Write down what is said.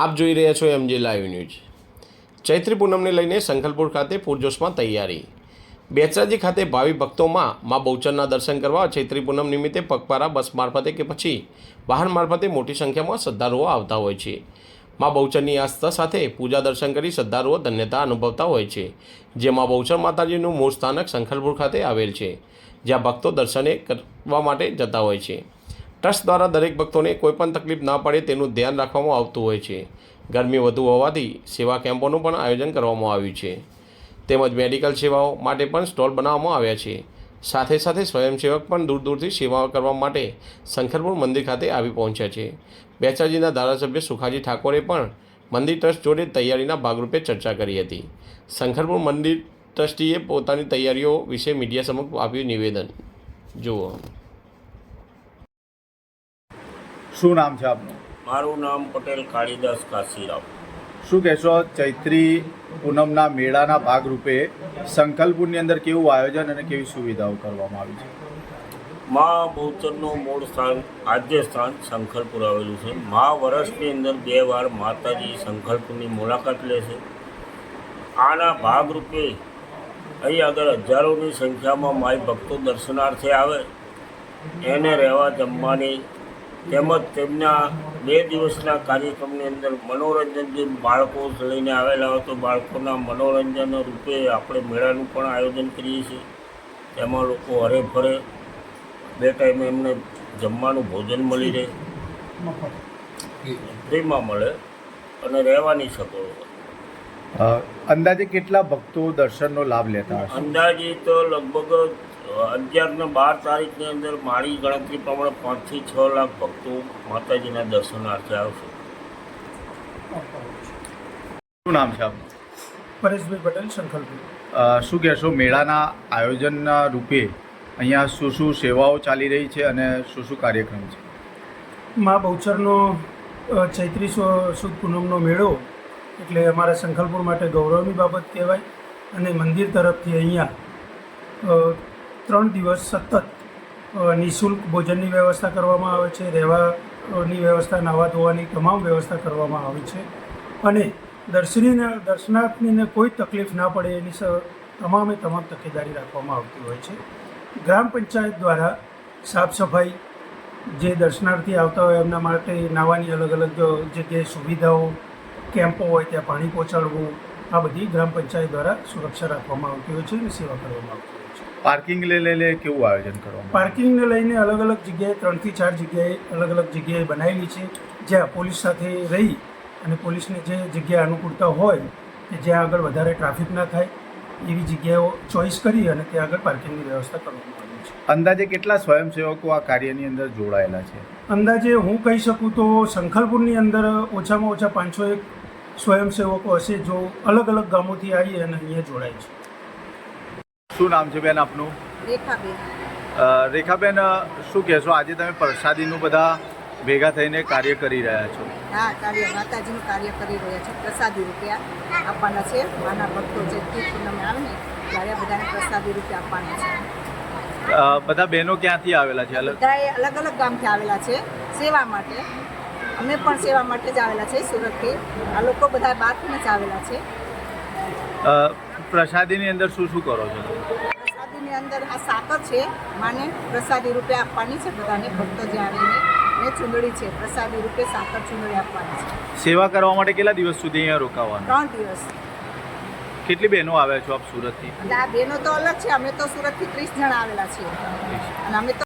આપ જોઈ રહ્યા છો MJ લાઈવ ન્યૂઝ। ચૈત્રી પૂનમને લઈને સંખલપુર ખાતે પૂરજોશમાં તૈયારી। બેચરાજી ખાતે ભાવિ ભક્તોમાં મા બહુચરના દર્શન કરવા ચૈત્રી પૂનમ નિમિત્તે પગપાળા બસ મારફતે કે પછી વાહન મારફતે મોટી સંખ્યામાં શ્રદ્ધાળુઓ આવતા હોય છે। મા બહુચરની આસ્થા સાથે પૂજા દર્શન કરી શ્રદ્ધાળુઓ ધન્યતા અનુભવતા હોય છે। જે મા બહુચર માતાજીનું મૂળ સ્થાનક સંખલપુર ખાતે આવેલ છે, જ્યાં ભક્તો દર્શને કરવા માટે જતા હોય છે। ટ્રસ્ટ દ્વારા દરેક ભક્તોને કોઈપણ તકલીફ ના પડે તેનું ધ્યાન રાખવામાં આવતું હોય છે। ગરમી વધુ હોવાથી સેવા કેમ્પોનું પણ આયોજન કરવામાં આવ્યું છે, તેમજ મેડિકલ સેવાઓ માટે પણ સ્ટોલ બનાવવામાં આવ્યા છે। સાથે સાથે સ્વયંસેવક પણ દૂર દૂરથી સેવાઓ કરવા માટે સંખલપુર મંદિર ખાતે આવી પહોંચ્યા છે। બેચરાજીના ધારાસભ્ય સુખાજી ઠાકોરે પણ મંદિર ટ્રસ્ટ જોડે તૈયારીના ભાગરૂપે ચર્ચા કરી હતી। સંખલપુર મંદિર ટ્રસ્ટીએ પોતાની તૈયારીઓ વિશે મીડિયા સમક્ષ આપ્યું નિવેદન। જુઓ। શું નામ છે આપનું? મારું નામ પટેલ કાળીદાસ કાશીરાવ। શું કહેશો, ચૈત્રી પૂનમના મેળાના ભાગરૂપે સંખલપુરની અંદર કેવું આયોજન અને કેવી સુવિધાઓ કરવામાં આવી છે? મા બહુચરનું મૂળ સ્થાન આદ્ય સ્થાન સંખલપુર આવેલું છે। મા વર્ષની અંદર 2 વાર માતાજી સંખલપુરની મુલાકાત લે છે। આના ભાગરૂપે અહીં આગળ હજારોની સંખ્યામાં માઈ ભક્તો દર્શનાર્થે આવે, એને રહેવા જમવાની તેમજ તેમના 2 દિવસના કાર્યક્રમની અંદર મનોરંજન, જે બાળકો લઈને આવેલા હોય તો બાળકોના મનોરંજન રૂપે આપણે મેળાનું પણ આયોજન કરીએ છીએ। તેમાં લોકો હરે ફરે 2 ટાઈમે એમને જમવાનું ભોજન મળી રહે, ફ્રીમાં મળે અને રહેવાની સગવડ। અંદાજે કેટલા ભક્તો દર્શનનો લાભ લેતા હશે? અંદાજે તો લગભગ 11 ને 12 તારીખની અંદર મારી ગણતરી પ્રમાણે 5 થી 6 લાખ ભક્તો માતાજીના દર્શનાર્થે આવશે। શું નામ છે આપનું? પરેશભાઈ પટેલ, સંખલપુર। શું કહેશો, મેળાના આયોજનના રૂપે અહીંયા શું શું સેવાઓ ચાલી રહી છે અને શું શું કાર્યક્રમ છે? મા બહુચરનો ચૈત્રી સુદ પૂનમનો મેળો એટલે અમારા સંખલપુર માટે ગૌરવની બાબત કહેવાય। અને મંદિર તરફથી અહીંયા 3 દિવસ સતત નિઃશુલ્ક ભોજનની વ્યવસ્થા કરવામાં આવે છે, રહેવાની વ્યવસ્થા, નાહવા ધોવાની તમામ વ્યવસ્થા કરવામાં આવે છે અને દર્શનાર્થીને કોઈ તકલીફ ના પડે એની તમામ તકેદારી રાખવામાં આવતી હોય છે। ગ્રામ પંચાયત દ્વારા સાફ સફાઈ, જે દર્શનાર્થી આવતા હોય એમના માટે નાહવાની અલગ અલગ જગ્યાએ સુવિધાઓ, કેમ્પો હોય ત્યાં પાણી પહોંચાડવું, આ બધી ગ્રામ પંચાયત દ્વારા સુરક્ષા રાખવામાં આવતી હોય છે અને સેવા કરવામાં આવતી હોય છે। પાર્કિંગ લઈને કેવું આયોજન કરવામાં? પાર્કિંગને લઈને અલગ અલગ જગ્યાએ 3 થી 4 જગ્યાએ અલગ અલગ જગ્યાએ બનાવેલી છે, જ્યાં પોલીસ સાથે રહી અને પોલીસને જે જગ્યા અનુકૂળતા હોય કે જ્યાં આગળ વધારે ટ્રાફિક ના થાય એવી જગ્યાઓ ચોઈસ કરી અને ત્યાં આગળ પાર્કિંગની વ્યવસ્થા કરવામાં આવી છે। અંદાજે કેટલા સ્વયંસેવકો આ કાર્યની અંદર જોડાયેલા છે? અંદાજે હું કહી શકું તો સંખલપુરની અંદર ઓછામાં ઓછા 501 સ્વયંસેવકો હશે, જો અલગ અલગ ગામોથી આવી અને અહીંયા જોડાય છે। શું નામ છે બેન આપનું? રેખાબેન। રેખાબેન, શું કહેશો, આજે તમે પ્રસાદીનું બધા ભેગા થઈને કાર્ય કરી રહ્યા છો? હા, માતાજીનું કાર્ય કરી રહ્યા છે। પ્રસાદી રૂપિયા આપવાના છે। માના ભક્તો ચૈત્રી પૂનમે આવે ને ત્યારે બધાને પ્રસાદી રૂપિયા આપવાના છે। બધા બહેનો ક્યાંથી આવેલા છે? બધાએ અલગ અલગ ગામથી આવેલા છે સેવા માટે। અમે પણ સેવા માટે જ આવેલા છે સુરતથી। આ લોકો બધા બહારથી જ આવેલા છે। પ્રસાદીની અંદર શું શું કરો છો? પ્રસાદીની અંદર આ સાકર છે, માને પ્રસાદી રૂપિયા આપવાની છે બધાને ભક્તો જે આવીને, ને ચૂંદડી છે, પ્રસાદી રૂપે સાકર ચૂંદડી આપવાની છે। સેવા કરવા માટે કેટલા દિવસ સુધી અહીંયા રોકાવાનું? 3 દિવસ। કેટલી બહેનો આવ્યા છો આપ સુરતથી? આ બહેનો તો અલગ છે, અમે તો સુરતથી 30 જણા આવેલા છીએ અને અમે તો